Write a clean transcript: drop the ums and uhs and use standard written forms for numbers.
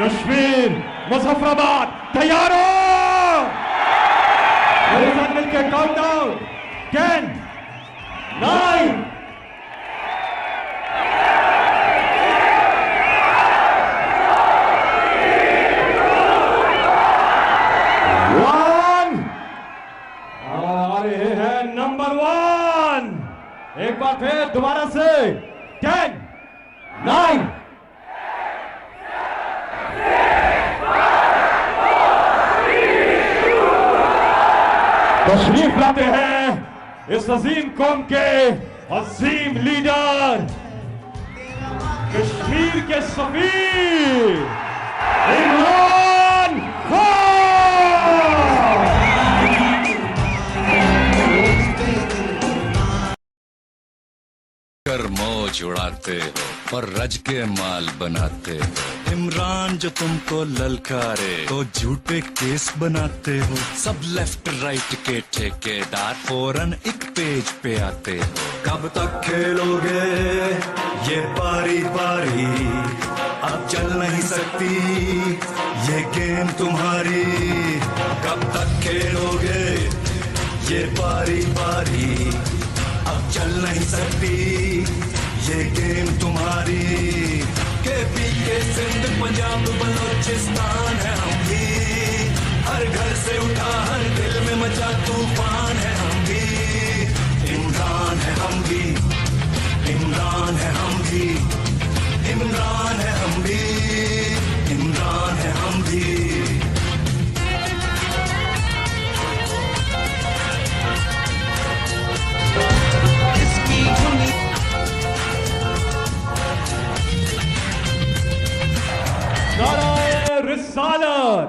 कश्मीर मुजफ्फराबाद तैयार हो। मेरे साथ मिलकर काउंटडाउन 10 9 1 आ रहे हैं नंबर 1। एक बार फिर दोबारा से 10 9 तशरीफ लाते हैं इस अजीम कौम के अजीम लीडर, कश्मीर के सफीर इमरान खान। कर मौज उड़ाते हो और रज के माल बनाते हो। इमरान जो तुमको ललकारे तो झूठे केस बनाते हो। सब लेफ्ट राइट के ठेकेदार फौरन एक पेज पे आते हो। कब तक खेलोगे ये बारी बारी, अब चल नहीं सकती ये गेम तुम्हारी। कब तक खेलोगे ये बारी बारी, अब चल नहीं सकती ये गेम तुम्हारी। केपी के सिंध पंजाब बलोचिस्तान है हम भी, हर घर से उठा हर दिल में मचा तूफान है हम भी। इमरान है हम भी, इमरान है हम भी, इमरान है हम भी, इमरान है हम भी। नाराए रिसालत।